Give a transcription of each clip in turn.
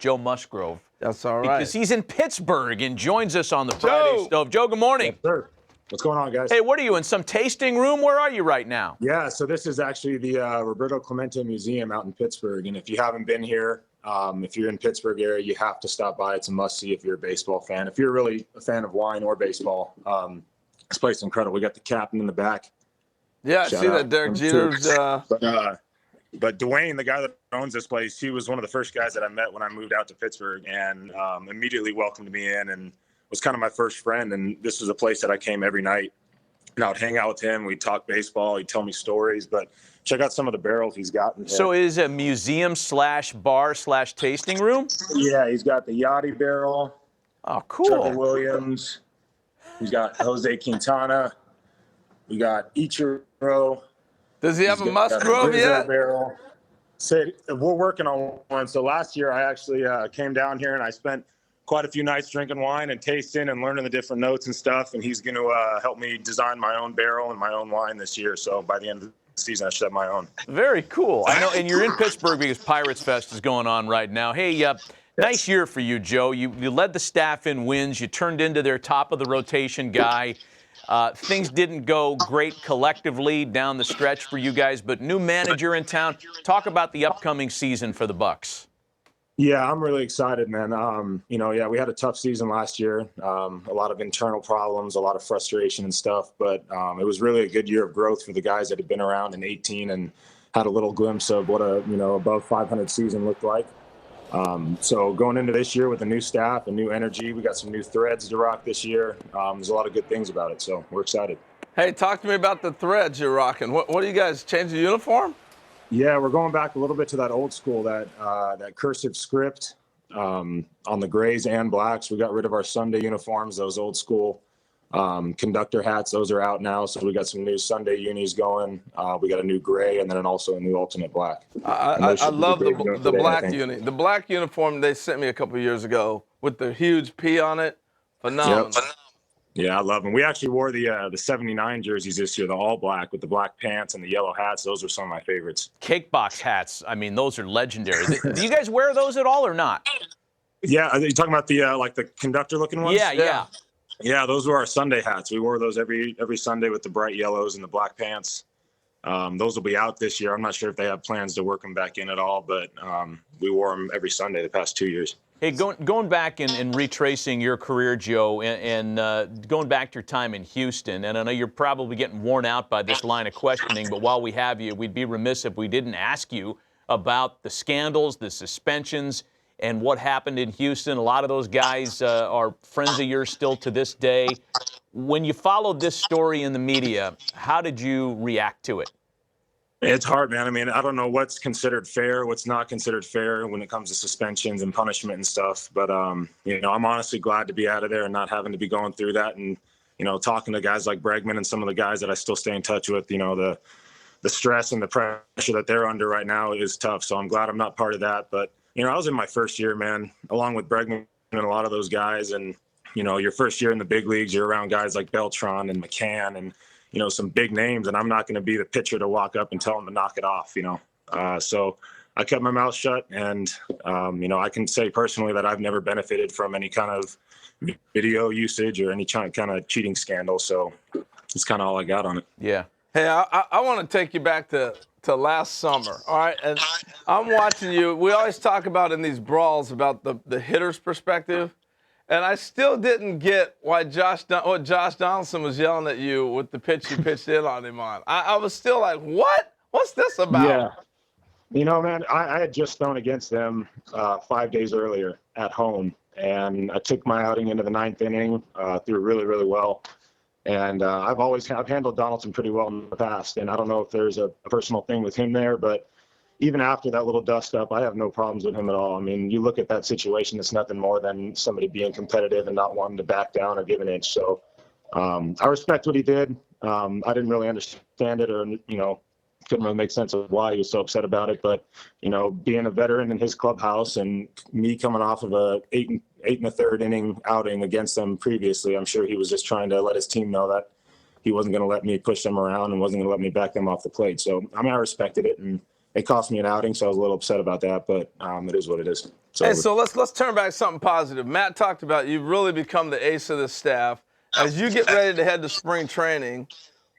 Joe Musgrove. That's all right. Because he's in Pittsburgh and joins us on the Friday Stove. Joe, good morning. Yes, sir. What's going on, guys? Hey, what are you, in some tasting room? Where are you right now? Yeah, so this is actually the Roberto Clemente Museum out in Pittsburgh. And if you haven't been here, if you're in Pittsburgh area, you have to stop by. It's a must-see if you're a baseball fan. If you're really a fan of wine or baseball, this place is incredible. We got the captain in the back. Yeah, I see that Derek Jeter's. But Dwayne, the guy that owns this place, he was one of the first guys that I met when I moved out to Pittsburgh, and immediately welcomed me in and was kind of my first friend. And this was a place that I came every night, and I would hang out with him. We'd talk baseball. He'd tell me stories. But check out some of the barrels he's got in here. So is a museum/bar/tasting room? Yeah, he's got the Yachty barrel. Oh, cool. Trevor Williams. He's got Jose Quintana. We got Ichiro. Does he have a Musgrove yet? Barrel. So we're working on one. So last year I actually came down here and I spent quite a few nights drinking wine and tasting and learning the different notes and stuff. And he's going to help me design my own barrel and my own wine this year. So by the end of the season, I should have my own. Very cool. I know, and you're in Pittsburgh because Pirates Fest is going on right now. Hey, nice year for you, Joe. You led the staff in wins. You turned into their top of the rotation guy. Things didn't go great collectively down the stretch for you guys, but new manager in town. Talk about the upcoming season for the Bucks. Yeah, I'm really excited, man. We had a tough season last year. A lot of internal problems, a lot of frustration and stuff, but it was really a good year of growth for the guys that had been around in 18 and had a little glimpse of what a above 500 season looked like. So going into this year with a new staff and new energy, we got some new threads to rock this year. There's a lot of good things about it, so we're excited. Hey, talk to me about the threads you're rocking. What are you guys, change the uniform? Yeah, we're going back a little bit to that old school, that cursive script on the grays and blacks. We got rid of our Sunday uniforms, those old school conductor hats. Those are out now, so we got some new Sunday unis going. We got a new gray and then also a new alternate black. I love the black uni. The black uniform they sent me a couple of years ago with the huge P on it. Phenomenal. Yep. Yeah, I love them. We actually wore the 79 jerseys this year, the all black with the black pants and the yellow hats. Those were some of my favorites. Cake box hats. I mean, those are legendary. Do you guys wear those at all or not? Yeah, are you talking about the like the conductor looking ones? Yeah. Yeah, those were our Sunday hats. We wore those every Sunday with the bright yellows and the black pants. Those will be out this year. I'm not sure if they have plans to work them back in at all, but we wore them every Sunday the past 2 years. Hey, going back and retracing your career, Joe, and going back to your time in Houston, and I know you're probably getting worn out by this line of questioning, but while we have you, we'd be remiss if we didn't ask you about the scandals, the suspensions, and what happened in Houston. A lot of those guys are friends of yours still to this day. When you followed this story in the media, how did you react to it? It's hard, man. I mean, I don't know what's considered fair, what's not considered fair when it comes to suspensions and punishment and stuff. But, I'm honestly glad to be out of there and not having to be going through that. And, talking to guys like Bregman and some of the guys that I still stay in touch with, the stress and the pressure that they're under right now is tough. So I'm glad I'm not part of that. But, I was in my first year, man, along with Bregman and a lot of those guys. And, your first year in the big leagues, you're around guys like Beltran and McCann and, some big names, and I'm not going to be the pitcher to walk up and tell them to knock it off, So I kept my mouth shut, and, I can say personally that I've never benefited from any kind of video usage or any kind of cheating scandal. So it's kind of all I got on it. Yeah. Hey, I want to take you back to last summer, all right? And I'm watching you. We always talk about in these brawls about the hitter's perspective. And I still didn't get why Josh Donaldson was yelling at you with the pitch you pitched in on him on. I was still like, what? What's this about? Yeah. Man, I had just thrown against them 5 days earlier at home. And I took my outing into the ninth inning, threw really, really well. And I've handled Donaldson pretty well in the past. And I don't know if there's a personal thing with him there, but even after that little dust up, I have no problems with him at all. I mean, you look at that situation, it's nothing more than somebody being competitive and not wanting to back down or give an inch. So I respect what he did. I didn't really understand it or, couldn't really make sense of why he was so upset about it. But, being a veteran in his clubhouse and me coming off of a eight and a third inning outing against them previously, I'm sure he was just trying to let his team know that he wasn't going to let me push them around and wasn't going to let me back them off the plate. So, I respected it, and it cost me an outing, so I was a little upset about that, but it is what it is. So, Hey, so let's turn back to something positive. Matt talked about you've really become the ace of the staff. As you get ready to head to spring training,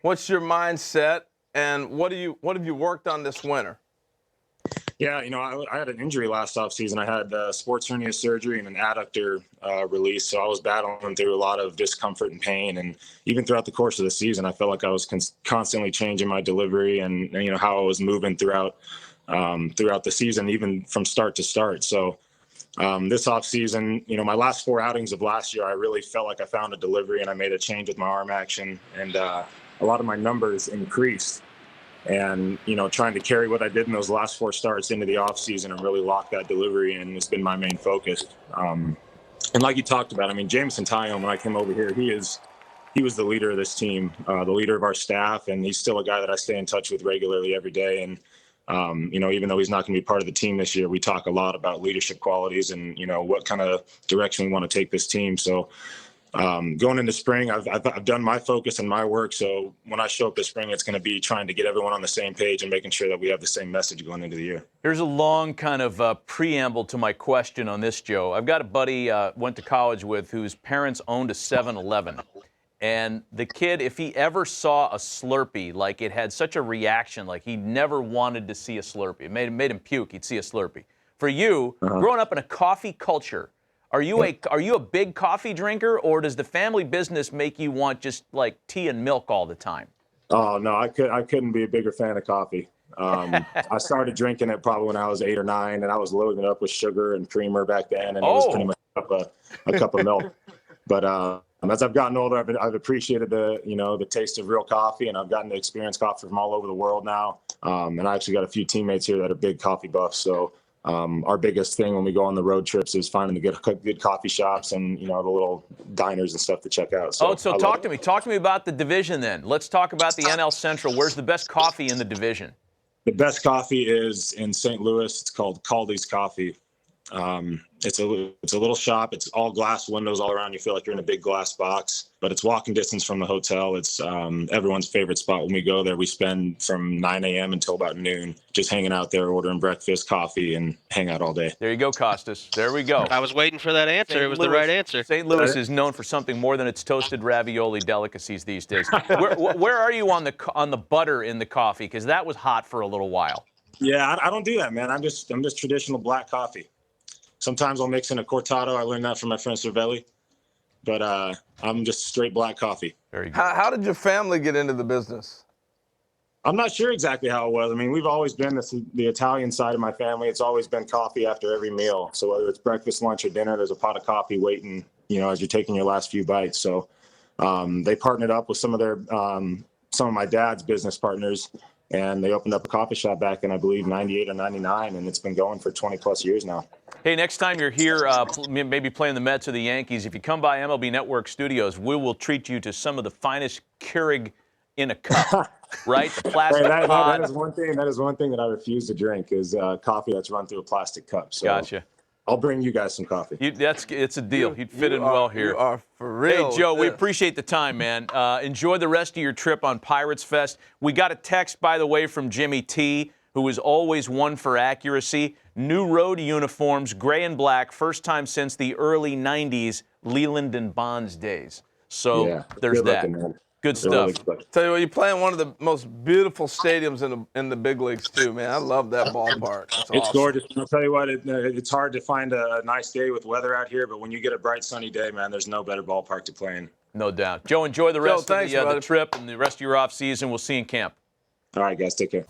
what's your mindset, and what have you worked on this winter? yeah, I had an injury last offseason. I had sports hernia surgery and an adductor release, so I was battling through a lot of discomfort and pain. And even throughout the course of the season, I felt like I was constantly changing my delivery and how I was moving throughout the season, even from start to start. So this offseason, my last 4 outings of last year, I really felt like I found a delivery, and I made a change with my arm action, and a lot of my numbers increased. And trying to carry what I did in those last 4 starts into the offseason and really lock that delivery in has been my main focus. And like you talked about, I mean, Jameson Tyone, when I came over here, he was the leader of this team, the leader of our staff, and he's still a guy that I stay in touch with regularly every day. And even though he's not going to be part of the team this year, we talk a lot about leadership qualities and what kind of direction we want to take this team. So going into spring, I've done my focus and my work. So when I show up this spring, it's going to be trying to get everyone on the same page and making sure that we have the same message going into the year. Here's a long kind of preamble to my question on this, Joe. I've got a buddy went to college with whose parents owned a 7-Eleven. And the kid, if he ever saw a Slurpee, like it had such a reaction, like he never wanted to see a Slurpee. It made him puke. He'd see a Slurpee. For you, growing up in a coffee culture, are you a big coffee drinker, or does the family business make you want just like tea and milk all the time? Oh no, I couldn't be a bigger fan of coffee. I started drinking it probably when I was 8 or 9, and I was loading it up with sugar and creamer back then, and it was pretty much a cup of milk. But as I've gotten older, I've appreciated the taste of real coffee, and I've gotten to experience coffee from all over the world now. And I actually got a few teammates here that are big coffee buffs. So our biggest thing when we go on the road trips is finding the good coffee shops and the little diners and stuff to check out. So talk to me about the division then. Let's talk about the NL Central. Where's the best coffee in the division? The best coffee is in St. Louis. It's called Caldy's Coffee. It's a little shop. It's all glass windows all around. You feel like you're in a big glass box, but it's walking distance from the hotel. It's everyone's favorite spot. When we go there, we spend from 9 a.m. until about noon just hanging out there, ordering breakfast, coffee, and hang out all day. There you go, Costas. There we go. I was waiting for that answer. It was the right answer. St. Louis is known for something more than its toasted ravioli delicacies these days. Where are you on the butter in the coffee? Because that was hot for a little while. Yeah, I don't do that, man. I'm just traditional black coffee. Sometimes I'll mix in a cortado. I learned that from my friend Cervelli. But I'm just straight black coffee. Very good. How did your family get into the business? I'm not sure exactly how it was. I mean, we've always been the Italian side of my family. It's always been coffee after every meal. So whether it's breakfast, lunch, or dinner, there's a pot of coffee waiting, as you're taking your last few bites. So they partnered up with some of my dad's business partners, and they opened up a coffee shop back in, I believe, 98 or 99, and it's been going for 20 plus years now. Hey, next time you're here, maybe playing the Mets or the Yankees, if you come by MLB Network Studios, we will treat you to some of the finest Keurig in a cup, right? The plastic pod. That is one thing that I refuse to drink is coffee that's run through a plastic cup. So gotcha. I'll bring you guys some coffee. It's a deal. You'd fit in well here. You are for real. Hey, Joe, we appreciate the time, man. Enjoy the rest of your trip on Pirates Fest. We got a text, by the way, from Jimmy T., who is always one for accuracy. New road uniforms, gray and black, first time since the early 90s, Leland and Bonds days. So yeah, there's that. Looking, man. Good stuff. Tell you what, you're playing one of the most beautiful stadiums in the big leagues too, man. I love that ballpark. It's awesome. Gorgeous. I'll tell you what, it's hard to find a nice day with weather out here, but when you get a bright sunny day, man, there's no better ballpark to play in. No doubt. Joe, enjoy the rest of the trip and the rest of your off season. We'll see you in camp. All right, guys, take care.